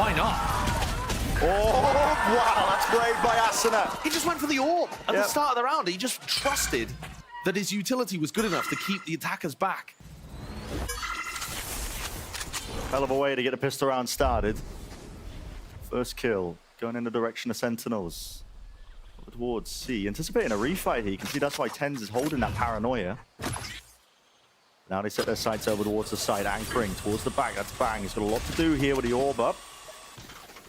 Why not? Oh, wow, that's brave by Asuna. He just went for the AWP at the start of the round. He just trusted that his utility was good enough to keep the attackers back. Hell of a way to get a pistol round started. First kill, going in the direction of Sentinels. Towards C, anticipating a refight here. You can see that's why Tens is holding that paranoia. Now they set their sights over towards the side, anchoring towards the back. That's Bang. He's got a lot to do here with the orb up.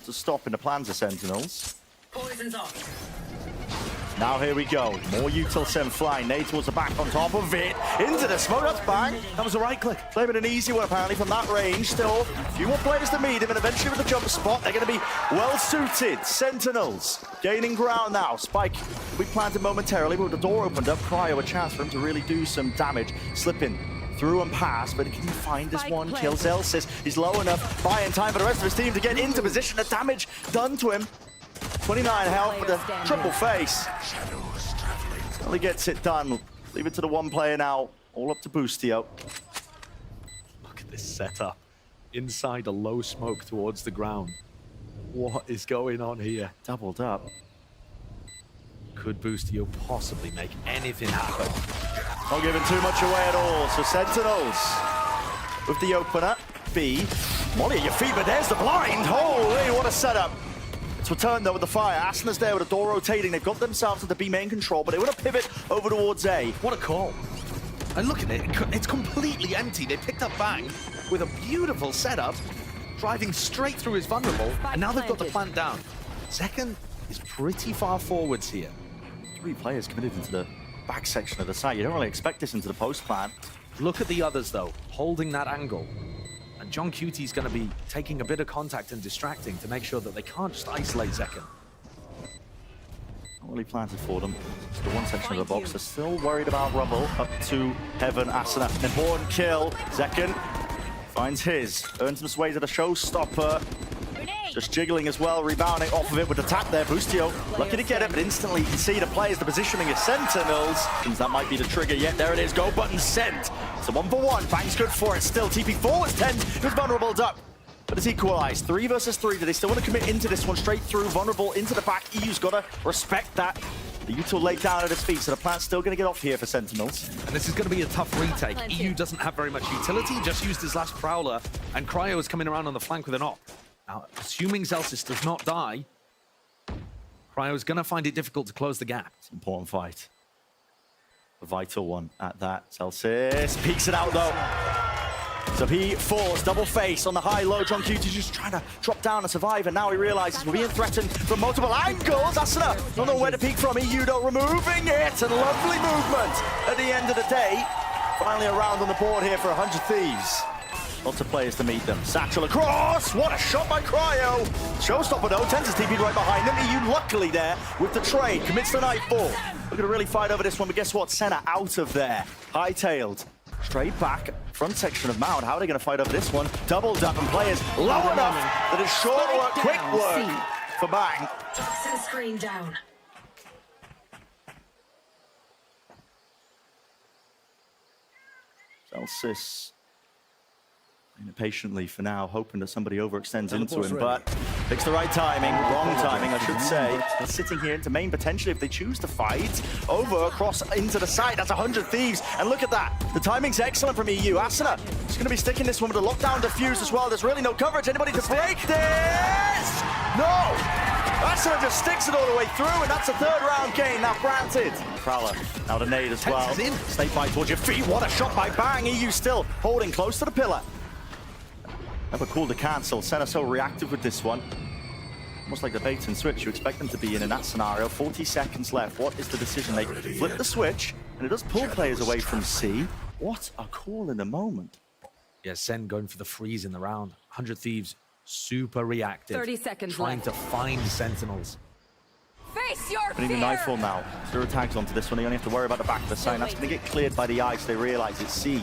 To stop in the plans of Sentinels. Poison's off. Now here we go. More util send flying. Nade towards the back on top of it. Into the smoke. That's Bang. That was a right click. Claiming an easy one apparently from that range. Still a few more players to meet him, and eventually with the jump spot, they're going to be well suited. Sentinels gaining ground now. Spike will be planted momentarily, but with the door opened up, Cryo a chance for him to really do some damage. Slipping through and past, but can he find this one? Kills Elsis. He's low enough, buying time for the rest of his team to get into position. The damage done to him. 29 health with a triple face. Only gets it done. Leave it to the one player now. All up to Boostio. Look at this setup. Inside a low smoke towards the ground. What is going on here? Doubled up. Could Boostio possibly make anything happen? Not giving too much away at all. So Sentinels with the opener. B. Molly at your feet, but there's the blind. Holy, what a setup. It's returned though with the fire. Asuna's there with the door rotating. They've got themselves at the B main control, but they want to pivot over towards A. What a call. And look at it. It's completely empty. They picked up Bang with a beautiful setup, driving straight through his vulnerable, and now they've got the plant down. Second is pretty far forwards here. 3 players committed into the back section of the site. You don't really expect this into the post plan. Look at the others though, holding that angle. And John Cutie's going to be taking a bit of contact and distracting to make sure that they can't just isolate Second. Not really planted for them. It's the one section of the box. They're still worried about Rumble. Up to Heaven. Asuna. An important kill. Second finds his. Earns him his way to the showstopper. Just jiggling as well, rebounding off of it with the tap there. Boostio lucky to get it, but instantly you can see the players, the positioning is Sentinels. Seems that might be the trigger yet. There it is. Go button sent. It's a 1-for-1. Bang's good for it. Still TP forwards. 10. He was vulnerable up. But it's equalized. 3 versus 3. Do they still want to commit into this one? Straight through. Vulnerable into the back. EU's got to respect that. The util laid down at his feet, so the plant's still going to get off here for Sentinels. And this is going to be a tough retake. EU doesn't have very much utility. Just used his last Prowler, and Cryo is coming around on the flank with an op. Now, assuming Zelsis does not die, Cryo is going to find it difficult to close the gap. It's an important fight. A vital one at that. Zelsis peeks it out, though. So he falls, double face on the high-low. John Cutie just trying to drop down and survive, and now he realizes we're being threatened from multiple angles. Asuna, don't know where to peek from. EU, though, removing it, and lovely movement at the end of the day. Finally a round on the board here for 100 Thieves. Lots of players to meet them. Satchel across. What a shot by Cryo. Showstopper though. Tens is TP'd right behind them. EU luckily there with the trade. Commits the nightfall. We're going to really fight over this one, but guess what? Senna out of there. Hightailed. Straight back. Front section of Mound. How are they going to fight over this one? Doubled up and players low enough that it's short work, quick work for Bang. Toxin screen down. Celsius patiently for now, hoping that somebody overextends into him, but picks the right timing, wrong timing, I should say. They're sitting here into main potentially if they choose to fight. Over, across into the side, that's 100 Thieves, and look at that. The timing's excellent from EU. Asuna is going to be sticking this one with a lockdown defuse as well. There's really no coverage. Anybody to break this? No! Asuna just sticks it all the way through, and that's a 3rd round game now granted. Prowler, now the nade as well. Snake bite towards your feet. What a shot by Bang. EU still holding close to the pillar. Never cool to cancel. Senna so reactive with this one. Almost like the bait and switch you expect them to be in that scenario. 40 seconds left. What is the decision? They flip the switch, and it does pull players away from C. What a call in the moment. Yeah, Sen going for the freeze in the round. 100 Thieves, super reactive. 30 seconds trying left. to find Sentinels. Face your Putting the fear. nightfall now. 0 tags onto this one. They only have to worry about the back of the sign. That's going to get cleared by the ice. They realize it's C.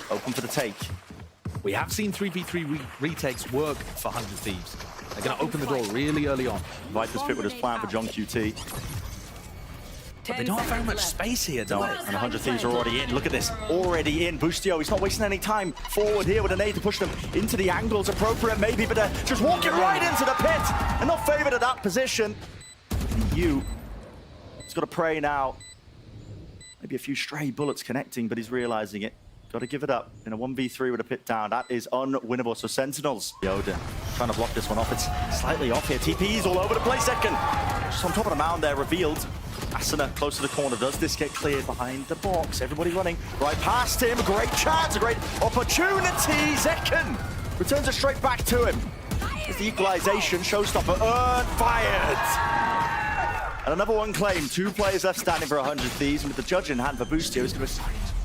Open for the take. We have seen 3v3 retakes work for 100 Thieves. They're going to open the door really early on. Viper's fit with his plan for John QT. But they don't have very much space here, do No, they? and 100 Thieves are already in. Look at this, already in. Boostio, he's not wasting any time forward here with a nade to push them into the angles. Appropriate maybe, but just walking right into the pit and not favored at that position. EU, he's got to pray now. Maybe a few stray bullets connecting, but he's realizing it. Got to give it up in a 1v3 with a pit down. That is unwinnable. So Sentinels, Yoda trying to block this one off. It's slightly off here. TP's all over the place. Second, just on top of the mound there, revealed. Asuna close to the corner. Does this get cleared behind the box? Everybody running right past him. Great chance, a great opportunity. Zekken returns it straight back to him. There's the equalization. Showstopper earned, fired. And another one claimed. 2 players left standing for 100 Thieves. And with the judge in hand for Boostio, he's going to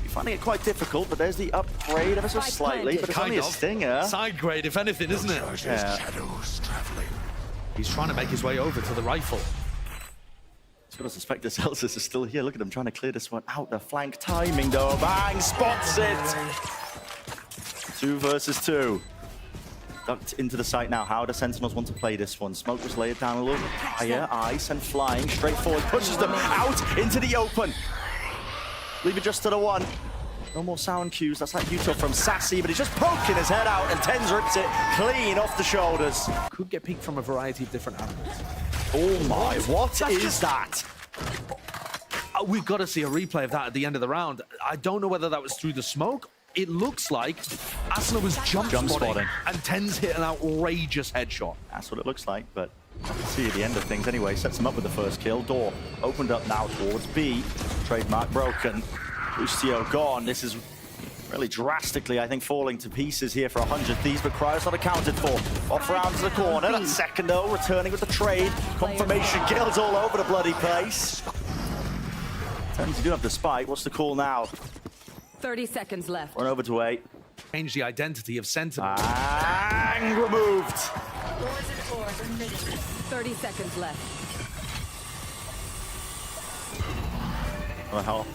be finding it quite difficult. But there's the upgrade ever so slightly. But it's only a stinger. Side grade, if anything, isn't it? Yeah. He's trying to make his way over to the rifle. He's got to suspect the Celsius is still here. Look at him trying to clear this one out. The flank timing, though. Bang! Spots it! 2 versus 2. Ducked into the site now. How do Sentinels want to play this one? Smoke was laid down a little bit higher. Ice and flying straight forward. Pushes them out into the open. Leave it just to the one. No more sound cues. That's like Utah from Sassy, but he's just poking his head out, and Tens rips it clean off the shoulders. Could get peeked from a variety of different angles. Oh my, what is that? We've got to see a replay of that at the end of the round. I don't know whether that was through the smoke. It looks like Asuna was jump spotting, and Tens hit an outrageous headshot. That's what it looks like, but see at the end of things anyway. Sets him up with the first kill. Door opened up now towards B. Trademark broken. Boostio gone. This is really drastically, I think, falling to pieces here for 100 Thieves, but Cryo's not accounted for. Off round to the corner. That's second though, returning with the trade. Confirmation kills all over the bloody place. Tens to do have the spike. What's the call now? 30 seconds left. Run over to 8. Change the identity of Sentinel. Bang! Removed. 30 seconds left. Well,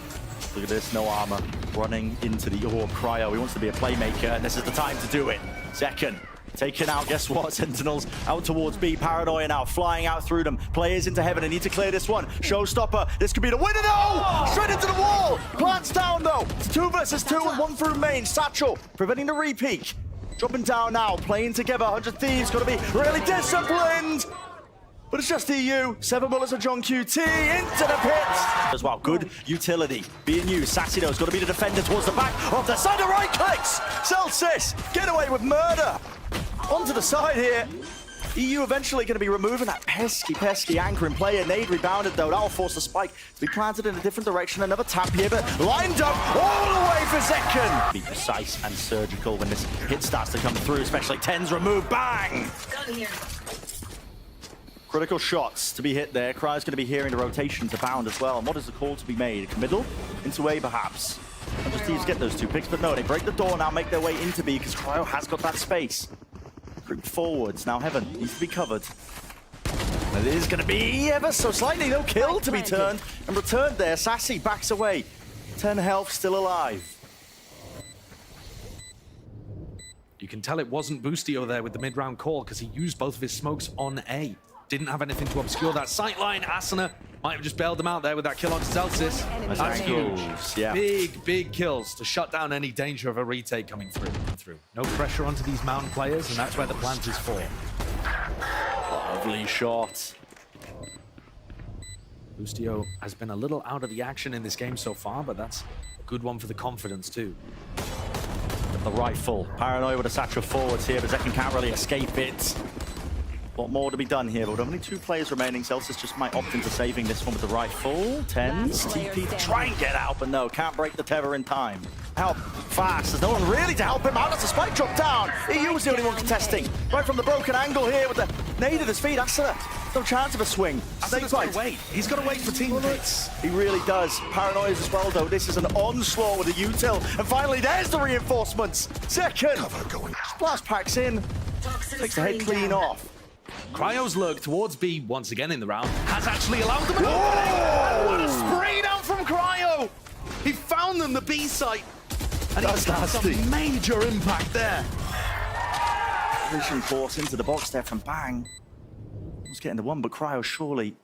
look at this, no armor. Running into the orb. Cryo, he wants to be a playmaker, and this is the time to do it. Second, taken out, guess what? Sentinels out towards B. Paranoia now, flying out through them. Players into heaven, they need to clear this one. Showstopper, this could be the winner, no! Straight into the wall! Plants down, though. It's 2 versus 2 and 1 through main. Satchel, preventing the repeat. Dropping down now, playing together. 100 Thieves, got to be really disciplined. But it's just EU. 7 bullets of John QT into the pit. As well, good utility being used. Sassy though has got to be the defender towards the back of the side. Right clicks. Celsius get away with murder. Onto the side here. EU eventually going to be removing that pesky anchoring player. Nade rebounded though. That'll force the spike to be planted in a different direction. Another tap here, but lined up all the way for Zekken. Be precise and surgical when this hit starts to come through, especially Tens removed. Bang! Done here. Critical shots to be hit there. Cryo's going to be hearing the rotations abound as well. And what is the call to be made? Middle into A perhaps. And just Thieves get those 2 picks, but no, they break the door now, make their way into B because Cryo has got that space. Creep forwards. Now Heaven needs to be covered. And it is going to be ever so slightly no kill to be turned and returned there. Sassy backs away. 10 health, still alive. You can tell it wasn't Boostio there with the mid-round call because he used both of his smokes on A. Didn't have anything to obscure that sight line. Asuna might have just bailed them out there with that kill on Celsius. That's huge. Yeah. Big kills to shut down any danger of a retake coming through. No pressure onto these mountain players, and that's where the plant is for. Lovely shot. Boostio has been a little out of the action in this game so far, but that's a good one for the confidence too. The rifle. Paranoia with a satchel forwards here, but Zekken can't really escape it. A lot more to be done here, but with only 2 players remaining. Celsius just might opt into saving this one with the rifle. Tens, TP to try and get out, but no, can't break the tether in time. Help fast. There's no one really to help him out. That's a spike drop down. EU was the only one contesting. Right from the broken angle here with the nade at his feet. That's no chance of a swing. He's got to wait. He's got to wait for teammates. He really does. Paranoia as well, though. This is an onslaught with a util. And finally, there's the reinforcements. Second. Blast packs in. Takes the head clean off. Cryo's lurk towards B once again in the round has actually allowed them an opening. What a spray down from Cryo! He found them the B site, and That's nasty. a major impact there. Vision force into the box there from Bang. Was getting the one, but Cryo surely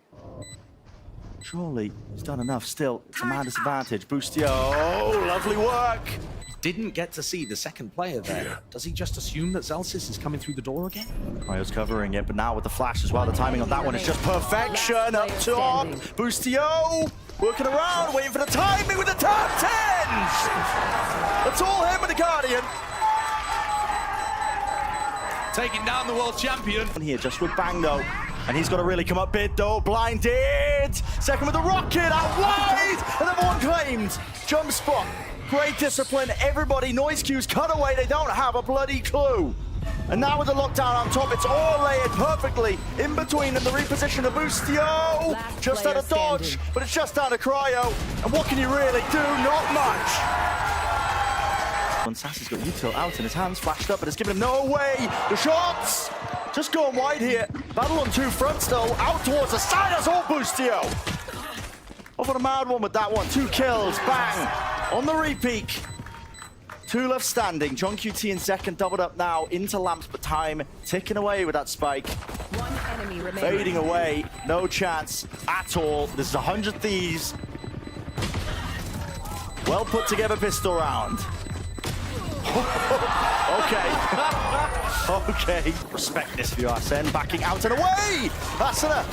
Surely he's done enough still. It's a man disadvantage. Boostio, oh, lovely work. Didn't get to see the second player there. Does he just assume that Zelsis is coming through the door again? Cryo's covering it, but now with the flash as well, the timing on that one is just perfection. Up top, Boostio working around, waiting for the timing with the top 10s. That's all him with the Guardian. Taking down the world champion. Here, just with Bang though. And he's got to really come up big though. Blinded. Second with the rocket out wide. Another one claimed. Jump spot. Great discipline. Everybody, noise cues, cut away. They don't have a bloody clue. And now with the lockdown on top, it's all layered perfectly in between and the reposition of Boostio. Just out of dodge, but it's just out of Cryo. And what can you really do? Not much. When Sassy's got util out in his hands, flashed up, but it's given him no way. The shots just going wide here. Battle on two fronts though, out towards the side. That's all Boostio. Off on a mad one with that one. 2 kills, bang, on the repeat. 2 left standing. John QT in second, doubled up now into lamps, but time ticking away with that spike. One enemy remaining. Fading away, no chance at all. This is 100 Thieves. Well put together pistol round. Okay. Okay. Respect this for you, Arsene. Backing out and away. Asuna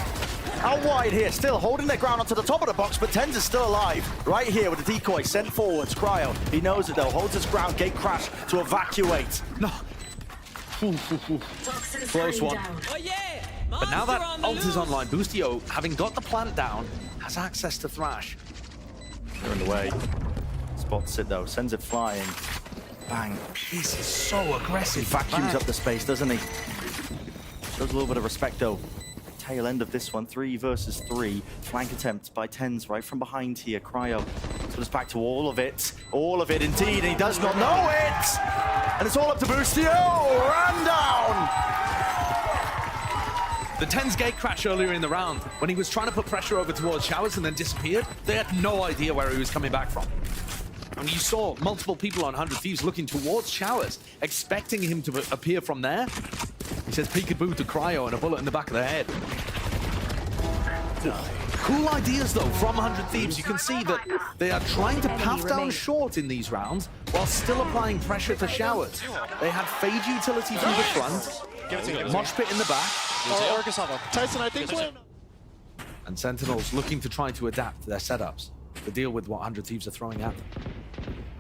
out wide here, still holding their ground onto the top of the box, but Tens is still alive. Right here with the decoy sent forwards. Cryo, he knows it though, holds his ground, gate crash to evacuate. No. Close one. Oh, yeah. But now that ult is online, Boostio, having got the plant down, has access to Thrash. They're in the way. Spots it though, sends it flying. Bang. This is so aggressive. He vacuums up the space, doesn't he? Shows a little bit of respect though. Tail end of this one, 3 versus 3. Flank attempt by Tens right from behind here. Cryo. So it's back to all of it indeed, and he does not know it! And it's all up to Boostio, ran down! The Tens gate crash earlier in the round, when he was trying to put pressure over towards Showers and then disappeared, they had no idea where he was coming back from. And you saw multiple people on 100 Thieves looking towards Showers, expecting him to appear from there. He says peekaboo to Cryo and a bullet in the back of the head. Cool ideas though from 100 Thieves. You can see that they are trying to path down short in these rounds while still applying pressure to Showers. They have fade utility through the front, mosh pit in the back. Tyson, I think we're... And Sentinels looking to try to adapt their setups to deal with what 100 Thieves are throwing at them.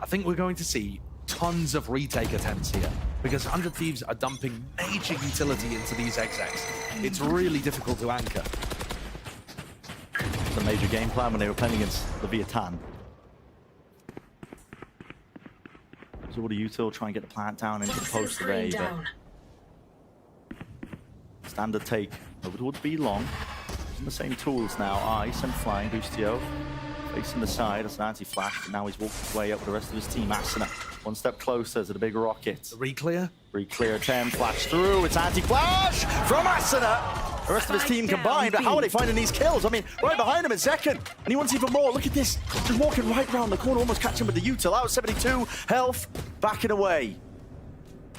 I think we're going to see tons of retake attempts here because 100 Thieves are dumping major utility into these execs. It's really difficult to anchor. The major game plan when they were playing against Leviathan. So what do util try and get the plant down into the post array, but standard take over towards B long. Using the same tools now. Ice and flying, Boostio. Facing the side, that's an anti-flash, but now he's walking his way up with the rest of his team. Asuna, one step closer to the big rocket. The reclear? Reclear attempt, flash through, it's anti-flash from Asuna! The rest of his team combined, but how are they finding these kills? I mean, right behind him in second, and he wants even more. Look at this, just walking right round the corner, almost catching with the util. Out 72 health, backing away.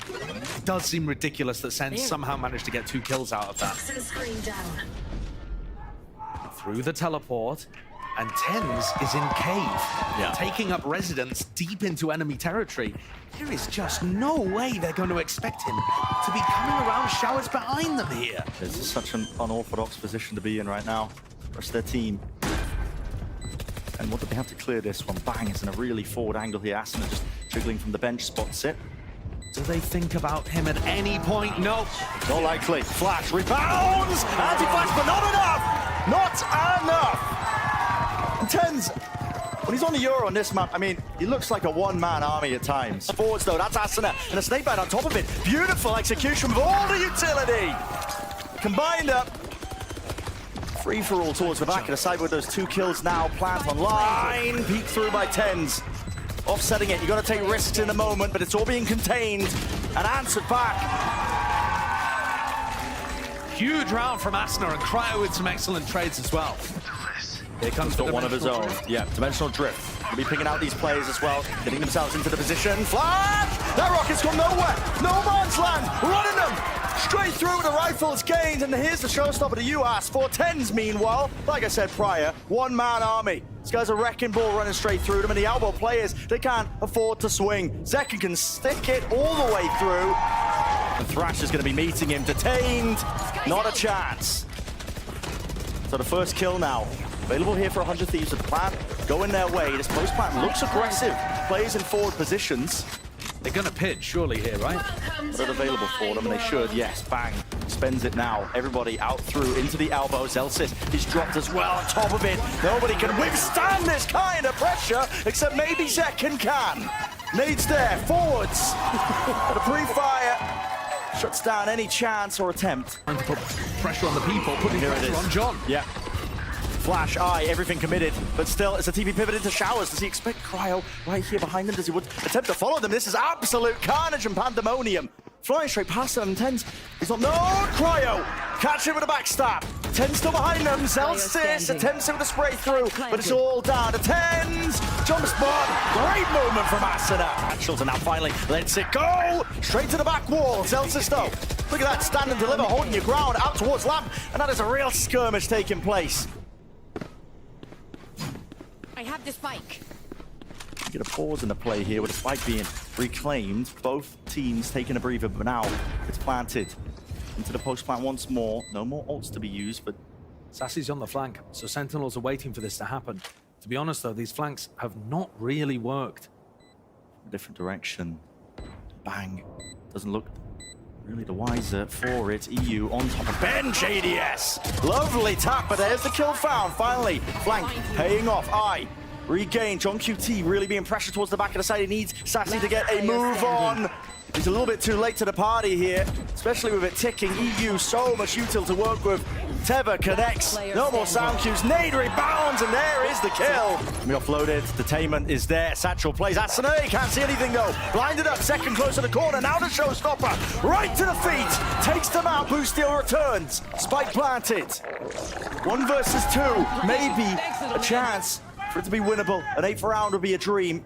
It does seem ridiculous that Sen somehow managed to get 2 kills out of that. Through the teleport. And Tens is in cave, taking up residence deep into enemy territory. There is just no way they're going to expect him to be coming around Showers behind them here. This is such an unorthodox position to be in right now. The rest of their team. And what do they have to clear this one? Bang, it's in a really forward angle here. Asuna just jiggling from the bench, spots it. Do they think about him at any point? No. Not likely. Flash, rebounds! Anti-flash, but not enough! Not enough! And Tens, when he's on the Euro on this map, I mean, he looks like a one-man army at times. Forwards though, that's Asuna, and a snakebite on top of it. Beautiful execution with all the utility. Combined up. Free-for-all towards the back of the side with those 2 kills now. Plant online, peek through by Tens. Offsetting it, you got to take risks in the moment, but it's all being contained and answered back. Huge round from Asuna and Cryo with some excellent trades as well. Here comes got one of his own. Yeah, dimensional drift. He'll be picking out these players as well, getting themselves into the position. Flash! That rocket's gone nowhere. No man's land. Running them. Straight through the rifles gained, and here's the showstopper to you, Ass. For Tens, meanwhile, like I said prior, one-man army. This guy's a wrecking ball running straight through them, and the elbow players, they can't afford to swing. Zekken can stick it all the way through. And Thrash is going to be meeting him, detained. Not a chance. So the first kill now. Available here for 100 Thieves with the plan going their way. This post plan looks aggressive. Plays in forward positions. They're going to pitch, surely, here, right? But it's available for them, and they should. Yes, bang. Spends it now. Everybody out through into the elbows. Zelsis is dropped as well on top of it. Nobody can withstand this kind of pressure, except maybe Zekken can. Nades there, forwards. But a pre-fire shuts down any chance or attempt. Trying to put pressure on the people, putting pressure on John. Yeah. Flash, eye, everything committed, but still, it's a TP pivot into showers. Does he expect Cryo right here behind him? Does he would attempt to follow them? This is absolute carnage and pandemonium. Flying straight past them, Tens. He's not, no, Cryo! Catch him with a backstab. Tens still behind them. Zelsis attempts with a spray through, but it's all down to Tens. Jump spot, great movement from Asuna. Actuals, and now finally lets it go. Straight to the back wall, Zelsis though. Look at that, stand and deliver, holding your ground out towards Lamp, and that is a real skirmish taking place. I have the spike. You get a pause in the play here with the spike being reclaimed. Both teams taking a breather, but now it's planted into the post plant once more. No more ults to be used, but Sassy's on the flank, so Sentinels are waiting for this to happen. To be honest, though, these flanks have not really worked. a different direction. Bang. Doesn't look really the wiser for it. EU on top of bench, ADS. Lovely tap, but there's the kill found. Finally, flank paying off. Regain. John QT really being pressured towards the back of the side. He needs Sassy to get a move on. He's a little bit too late to the party here, especially with it ticking. EU, so much util to work with. Teva connects. No more sound cues. Nade rebounds, and there is the kill. We offloaded. Detainment is there. Satchel plays. Asuna can't see anything though. Blinded up. Second close to the corner. Now the showstopper. Right to the feet. Takes them out. Boostio returns. Spike planted. 1 versus 2. Maybe a chance for it to be winnable. An 8th round would be a dream.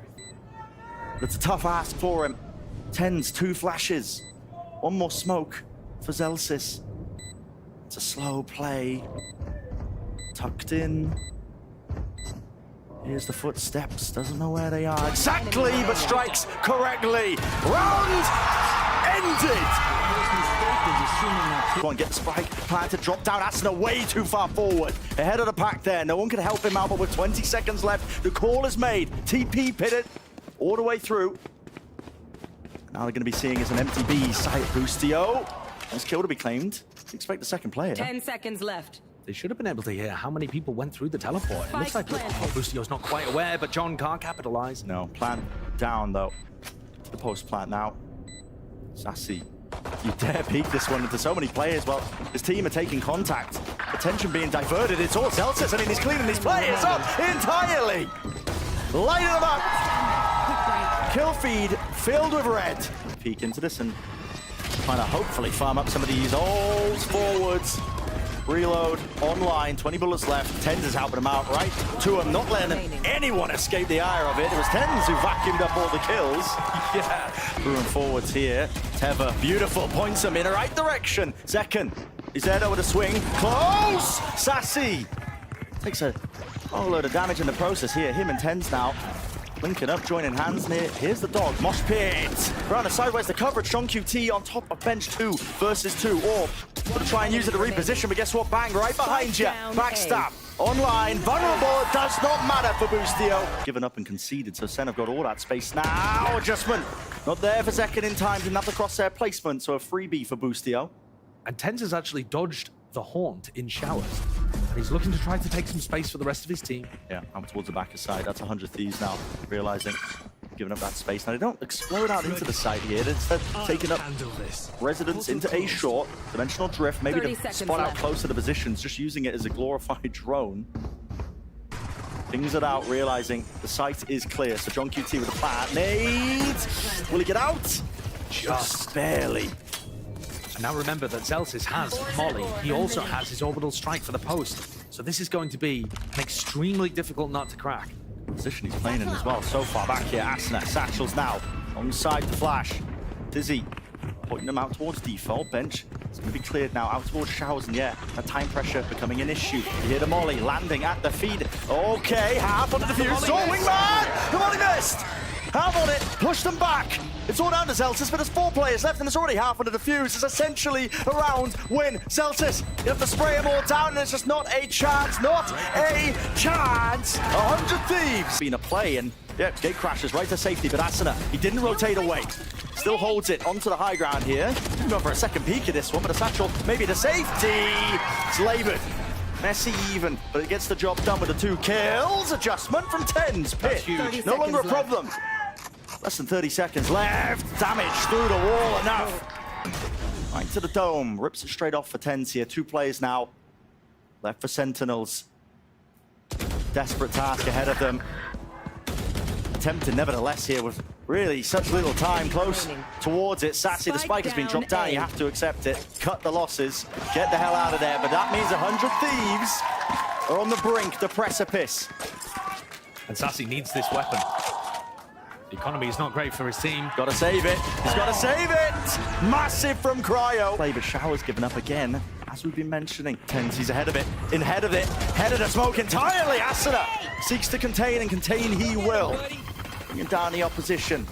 But it's a tough ask for him. Tens, 2 flashes. 1 more smoke for Zelsis. It's a slow play. Tucked in. Here's the footsteps. Doesn't know where they are exactly, but strikes correctly. Round ended. Go on, get the spike. Planted, drop down. Asuna way too far forward. Ahead of the pack there. No one can help him out, but with 20 seconds left, the call is made. TP pitted all the way through. Now they're going to be seeing as an empty B site. Boostio. Nice kill to be claimed. Expect the second player. 10 seconds left. They should have been able to hear how many people went through the teleport. It looks like Boostio's not quite aware, but John can't capitalize. No, plant down though. To the post plant now. Sassy. You dare peek this one into so many players. Well, his team are taking contact. Attention being diverted. It's all Zelsis. I mean, he's cleaning these players up entirely. Lighting them up. Kill feed filled with red. Peek into this and trying to hopefully farm up some of these ults forwards. Reload online, 20 bullets left. Tens is helping him out right to him, not letting anyone escape the ire of it. It was Tens who vacuumed up all the kills. Yeah, through and forwards here. Teva, beautiful, points him in the right direction. Zekken is there though with a swing. Close! Sassy takes a whole load of damage in the process here. Him and Tens now linking up, joining hands near. Here's the dog. Mosh pit. Around the sideways, the coverage. Sean QT on top of bench 2 versus 2. Or gonna try and use it to reposition, but guess what? Bang, right behind you. Backstab. Online. Vulnerable. It does not matter for Boostio. Given up and conceded, so Sen have got all that space now. Adjustment. Not there for Zekken in time. Didn't have the crosshair placement, so a freebie for Boostio. And Tens has actually dodged the haunt in showers. And he's looking to try to take some space for the rest of his team. Yeah, out towards the back side. That's 100 Thieves now, realizing giving up that space. Now they don't explode out into the side here. They're instead taking up residence into a short dimensional drift, maybe to spot out close to the positions, just using it as a glorified drone. Things it out, realizing the site is clear. So John QT with a plan. Nades! Will he get out? Just barely. And now remember that Zelsis has Molly. He also has his orbital strike for the post. So this is going to be an extremely difficult nut to crack. Position he's playing in as well. So far back here, Asuna, Satchels now alongside the flash. Dizzy pointing them out towards default. Bench It's going to be cleared now out towards Showers, and yeah, that time pressure becoming an issue. You hear the molly landing at the feed. Okay, half on the defuse. Oh, wingman! The molly missed! Half on it, push them back. It's all down to Zelsis, but there's 4 players left, and there's already half on the defuse. It's essentially a round win. Zelsis, you have to spray them all down, and it's just not a chance. Not a chance. 100 Thieves. Been a play, and yeah, gate crashes right to safety, but Asuna, he didn't rotate away. Still holds it onto the high ground here. Going for a second peek at this one, but a satchel maybe to safety. It's labored. Messy even, but it gets the job done with the 2 kills. Adjustment from Tens. Pit, no longer a problem. Less than 30 seconds left. Damage through the wall, enough. Right to the dome. Rips it straight off for Tens here. 2 players now left for Sentinels. Desperate task ahead of them. Attempted nevertheless here with really such little time close towards it. Sassy, the spike has been dropped down. You have to accept it. Cut the losses. Get the hell out of there. But that means 100 Thieves are on the brink, the precipice. And Sassy needs this weapon. The economy is not great for his team. Got to save it. He's got to save it. Massive from Cryo. Play, but Shower's given up again, as we've been mentioning. Tens, he's ahead of it. Ahead of it. Head of the smoke entirely. Asuna seeks to contain, and contain he will. Bringing down the opposition.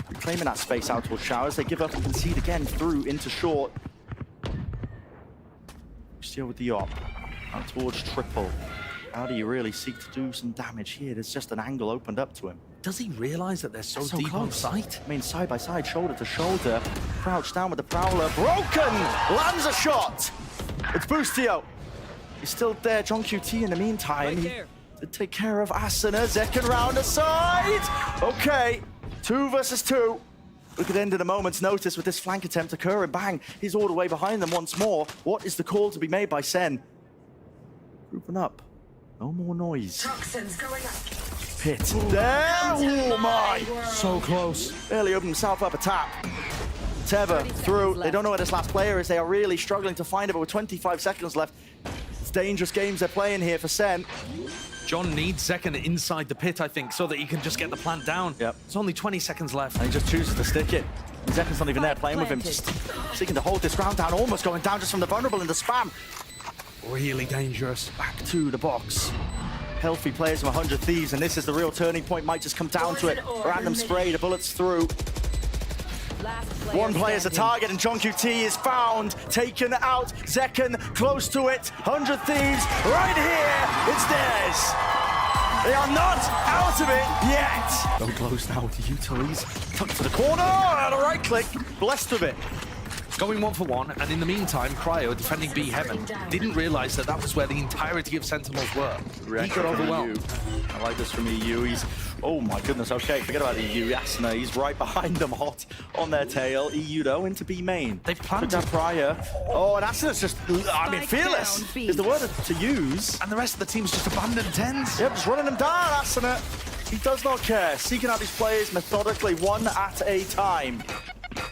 Reclaiming that space out towards Showers. They give up and concede again through into short. Still with the op. Out towards triple. How do you really seek to do some damage here? There's just an angle opened up to him. Does he realize that they're so deep on sight? I mean, side by side, shoulder to shoulder. Crouched down with the Prowler. Broken! Lands a shot! It's Boostio. He's still there. John QT in the meantime. He did take care of Asuna. Second round aside. Okay. 2 versus 2. We could end at a moment's notice with this flank attempt occurring. Bang. He's all the way behind them once more. What is the call to be made by Sen? Grouping up. No more noise. Toxins going up. Pit. There! Oh my! So close. Barely opened himself up a tap. Teva through. They don't know where this last player is. They are really struggling to find it, but with 25 seconds left. It's dangerous games they're playing here for Sen. John needs Second inside the pit, I think, so that he can just get the plant down. Yep. It's only 20 seconds left. And he just chooses to stick it. Zekin's not even there playing with him, just seeking to hold this ground down, almost going down just from the vulnerable and the spam. Really dangerous. Back to the box. Healthy players from 100 Thieves, and this is the real turning point. Might just come down to it. Random spray, the bullets through. One player's a target, and John QT is found, taken out. Zekin close to it. 100 Thieves right here. It's theirs. They are not out of it yet. Very close now with the utilities. Tucked to the corner, and a right click. Blessed with it. Going 1 for 1, and in the meantime, Cryo, defending B Heaven, didn't realize that that was where the entirety of Sentinels were. He got overwhelmed. I like this from EU. He's, oh my goodness, okay, forget about EU. Yasna, he's right behind them, hot on their tail. EU, though, into B main. They've planted. Took that prior. Oh, and Asna's just, I mean, fearless is the word to use. And the rest of the team's just abandoned Tens. Yep, just running them down, Asna. He does not care. Seeking out these players methodically, one at a time.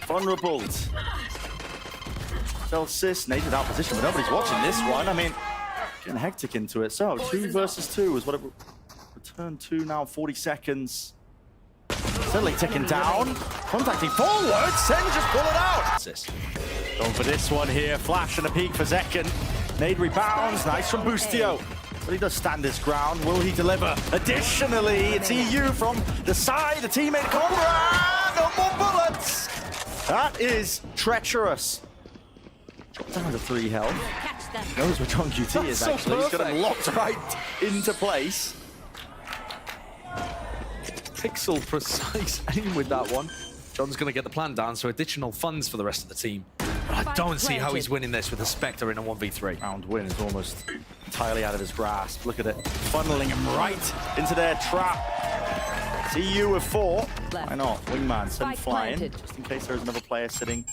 Vulnerable. Celsius, naked out position, but nobody's watching this one. I mean, getting hectic into it. So, 2 versus 2 is what it returned to now, 40 seconds. Steadily ticking down. Contacting forward. Sen just pull it out. Going for this one here. Flash and a peek for Zekin. Nade rebounds. Nice from Boostio. But he does stand his ground. Will he deliver? Additionally, it's EU from the side. The teammate Conrad. No more bullets. That is treacherous. Dropped down to 3 health. Knows where John QT is, actually. He's got him locked right into place. Pixel precise aim with that one. John's going to get the plan down, so additional funds for the rest of the team. But I don't see how he's winning this with a Spectre in a 1v3. Round win is almost entirely out of his grasp. Look at it, funneling him right into their trap. It's EU with 4. Why not? Wingman, send flying, just in case there's another player sitting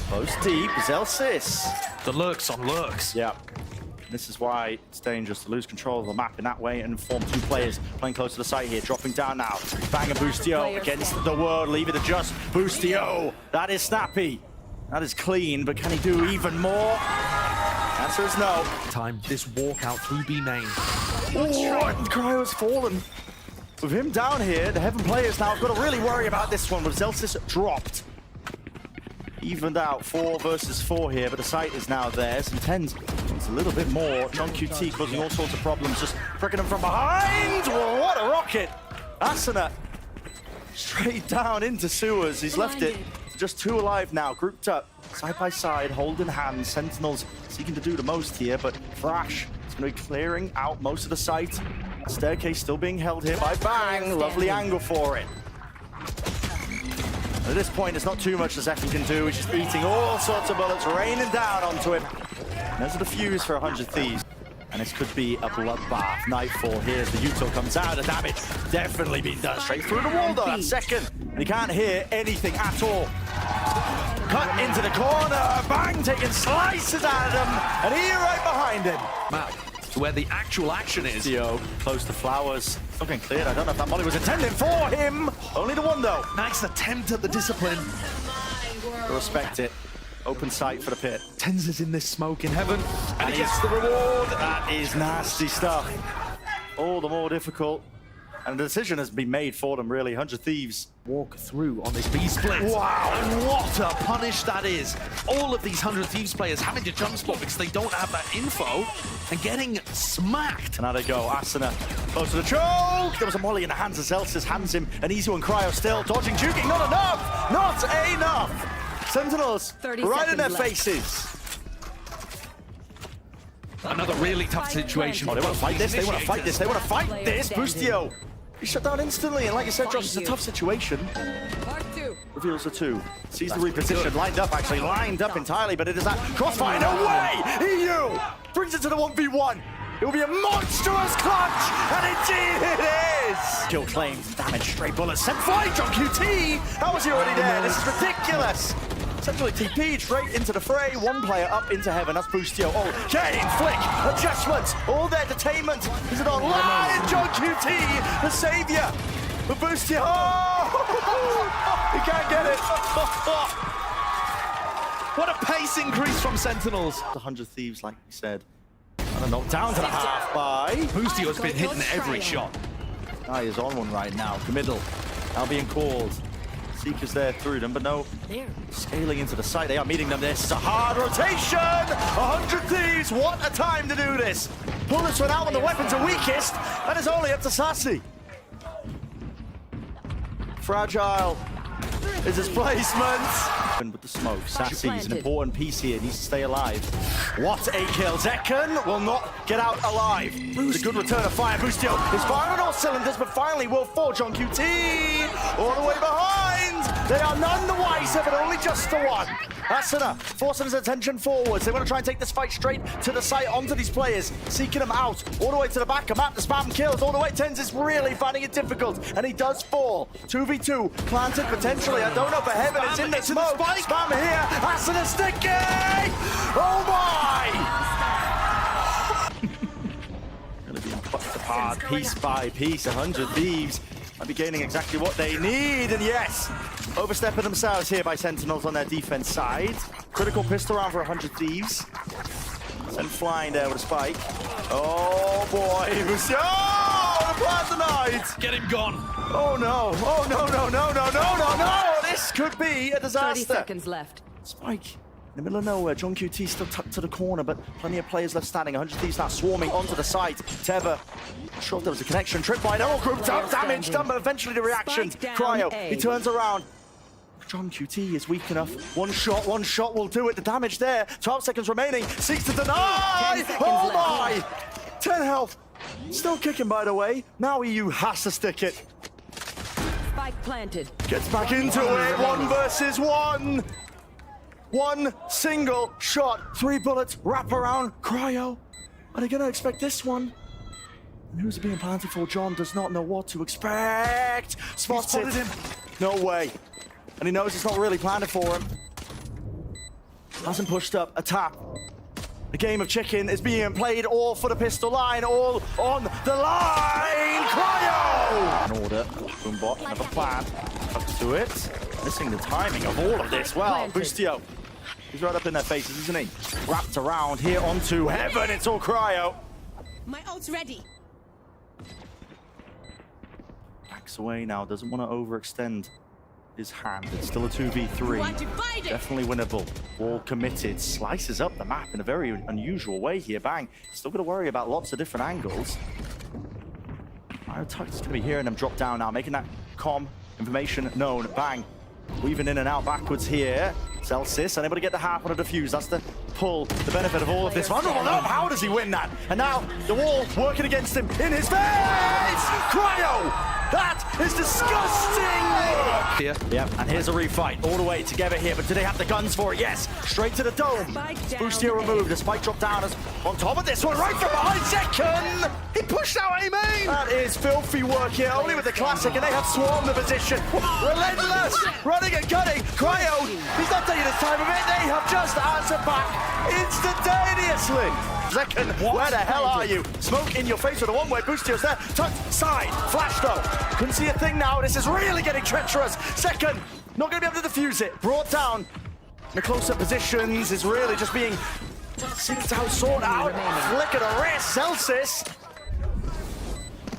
close deep. Zelsis. The lurks on lurks. Yeah. This is why it's dangerous to lose control of the map in that way and form 2 players playing close to the site here. Dropping down now. Bang and Boostio against the world. Leave it to just Boostio. That is snappy. That is clean, but can he do even more? Answer is no. Time this walkout through B main. Oh, and Cryo's fallen. With him down here, the Heaven players now have got to really worry about this one with Zelsis dropped. Evened out 4 versus 4 here, but the site is now theirs. And Tens wants a little bit more. John QT causing all sorts of problems, just pricking him from behind. Whoa, what a rocket! Asuna straight down into sewers. He's left it to just 2 alive now, grouped up, side by side, holding hands. Sentinels seeking to do the most here, but Thrash is going to be clearing out most of the site. Staircase still being held here by Bang. Lovely angle for it. At this point, it's not too much the Zekken can do. He's just eating all sorts of bullets, raining down onto him. And there's the fuse for 100 Thieves. And this could be a bloodbath. Nightfall here as the Util comes out. The damage definitely being done straight through the wall, though. That second. And he can't hear anything at all. Cut into the corner. Bang taking slices out of him. And he right behind him. Map to where the actual action is. Theo close to Flowers. Still getting cleared. I don't know if that molly was intended for him. Only the one, though. Nice attempt at the discipline. I respect it. Open sight for the pit. Tens is in this smoke in heaven, and he gets the the reward. That is nasty stuff. All the more difficult. And the decision has been made for them, really. 100 Thieves. Walk through on this B split. Wow. And what a punish that is. All of these 100 Thieves players having to jump spot because they don't have that info and getting smacked. And now they go. Asuna close to the choke. There was a molly in the hands of Zelsis. Hands him. And Izu and Cryo still dodging, juking. Not enough. Not enough. Sentinels right in their faces. Another really tough situation. Oh, they want to fight this. They want to fight this. They want to fight this. Boostio. He shut down instantly. And like you said, Josh, it's a tough situation. Reveals the 2. Sees the reposition. Lined up, actually. Lined up entirely. But it is that crossfire. No way! EU brings it to the 1v1. It will be a monstrous clutch. And indeed it is. Kill claims. Damage. Stray bullets. Sent flying. John QT. How was he already there? This is ridiculous. Essentially TP straight into the fray. One player up into heaven. That's Boostio. Oh, gain, flick, adjustments, all their detainment. Is it online? John QT, the savior. But Boostio, oh, he can't get it. What a pace increase from Sentinels. The 100 Thieves, like we said. And a knockdown to the half by Boostio's been hitting every shot. Guy is on one right now. Committal now being called. Seekers there through them, but no scaling into the site. They are meeting them. This is a hard rotation. 100 Thieves. What a time to do this. Pull this one out when the weapons are weakest. That is only up to Sassy. Fragile is his placement. With the smoke, Sassy is an important piece here. Needs to stay alive. What a kill. Zekken will not get out alive. It's a good return of fire. Boostio is firing on all cylinders, but finally will fall. John QT all the way behind. They are none the wiser, but only just the one. Asuna forcing his attention forwards. They want to try and take this fight straight to the site, onto these players, seeking them out all the way to the back of map. The spam kills all the way. Tens is really finding it difficult, and he does fall. 2v2 planted potentially. I don't know for heaven. It's in the smoke. Spam here. Asuna sticky. Oh my! Really being plucked apart piece by piece. 100 Thieves might be gaining exactly what they need, and yes, overstepping themselves here by Sentinels on their defense side. Critical pistol round for 100 Thieves. Sent flying there with a spike. Oh boy, oh, the plan tonight. Get him gone. Oh no, oh no, no, no, no, no, no, no. This could be a disaster. 30 seconds left. Spike. In the middle of nowhere, John QT still tucked to the corner, but plenty of players left standing. 100 Thieves now swarming onto the site. Teva, not sure if there was a connection. Tripwire, all grouped up, damage done, but eventually the reaction. Cryo, he turns around. John QT is weak enough. One shot will do it. The damage there. 12 seconds remaining. Seeks to deny. Oh my! 10 health. Still kicking, by the way. Now EU has to stick it. Spike planted. Gets back into it. 1 versus 1. One single shot. 3 bullets. Wrap around. Cryo. Are they going to expect this one? And who's being planted for? John does not know what to expect. Spots it. Him. No way. And he knows it's not really planned for him. Hasn't pushed up. A tap. The game of chicken is being played all for the pistol line. All on the line. Cryo! An order. Boombot. Another plan. Up to it. Missing the timing of all of this. Well, Boostio. He's right up in their faces, isn't he? Wrapped around here onto heaven. It's all Cryo. My ult's ready. Backs away now. Doesn't want to overextend his hand. It's still a 2v3. Definitely winnable. Wall committed. Slices up the map in a very unusual way here. Bang. Still got to worry about lots of different angles. Tuck's going to be hearing them drop down now, making that information known. Bang. Weaving in and out backwards here. Celsius unable to get the half on a defuse. That's the pull, the benefit of all of this. Vulnerable, no, how does he win that? And now the wall working against him in his face! Cryo! That is disgusting! Here. Yeah, and here's a refight all the way together here, but do they have the guns for it? Yes, straight to the dome. Boostio removed, the spike drop down as on top of this one, right from behind second! He pushed out A-main! That is filthy work here, only with the classic, and they have swarmed the position. Relentless! Running and gunning, Cryo, he's not taking his time of it, they have just answered back instantaneously. Second, where the hell are you? Smoke in your face with a one-way Boostio's there. Touch side, flash though. Couldn't see a thing now. This is really getting treacherous. Second, not going to be able to defuse it. Brought down. The close-up positions is really just being synced out, sorted out. Flick of the wrist, Celsius.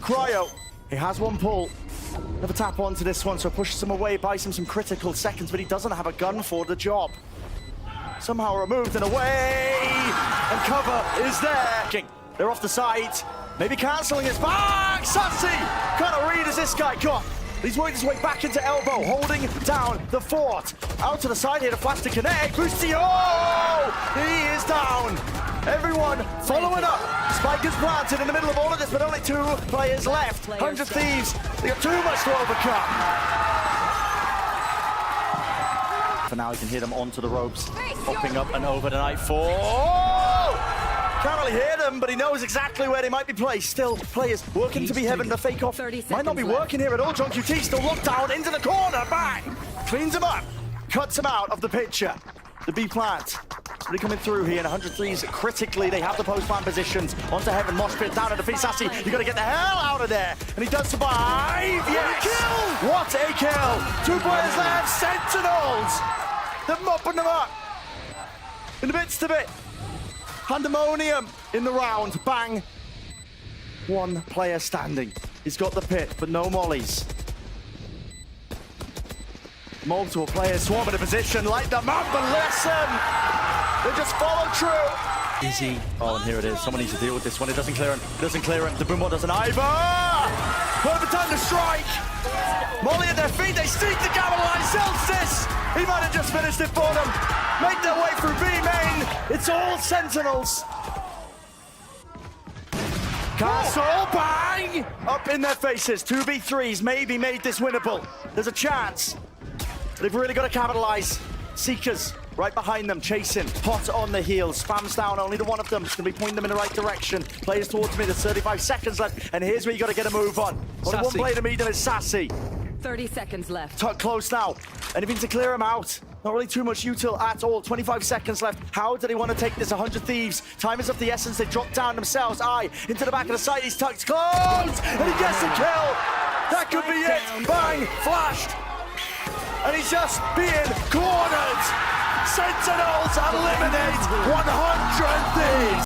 Cryo, he has one pull. Another tap onto this one, so pushes him away, buys him some critical seconds, but he doesn't have a gun for the job. Somehow removed and away, and cover is there. They're off the side, maybe cancelling his back. Sassy, kind of read as this guy got. He's working his way back into elbow, holding down the fort. Out to the side here to flash to connect. Boostio, he is down. Everyone following up. Spike is planted in the middle of all of this, but only 2 players left. 100 Thieves, they got too much to overcome. For now, he can hear them onto the ropes, popping up and over the night for. Can't really hear them, but he knows exactly where they might be placed. Still, players working to be heaven. The fake off might not be working here at all. John QT still locked down into the corner. Bang! Cleans him up, cuts him out of the picture. The B plant. Really coming through here, and 103s critically. They have the post-plant positions. Onto heaven, mosh pit down at the feet. Sassy, you got to get the hell out of there. And he does survive. Yes! Kill! What a kill! 2 players left. Sentinels! They're mopping them up. In the midst of it. Pandemonium in the round. Bang. 1 player standing. He's got the pit, but no mollies. Multiple players swarming a position. Light them up and listen. They just follow true. Easy. Oh, and here it is. Someone needs to deal with this one. It doesn't clear him. It doesn't clear him. The Boomer doesn't either. Perfect time to strike. Molly at their feet. They seek the capitalize. Celsius. He might have just finished it for them. Make their way through B main. It's all Sentinels. Castle, bang! Up in their faces. 2v3s maybe made this winnable. There's a chance. They've really got to capitalize. Seekers right behind them, chasing. Hot on the heels. Spams down only to one of them. It's going to be pointing them in the right direction. Players towards me. There's 35 seconds left. And here's where you got to get a move on. Only one player to meet them is Sassy. 30 seconds left. Tuck close now. Anything to clear him out. Not really too much util at all. 25 seconds left. How do they want to take this? 100 Thieves. Time is of the essence. They drop down themselves. Into the back of the site. He's tucked close. And he gets a kill. That could be it. Bang. Flashed. And he's just being cornered. Sentinels eliminate 100 Thieves.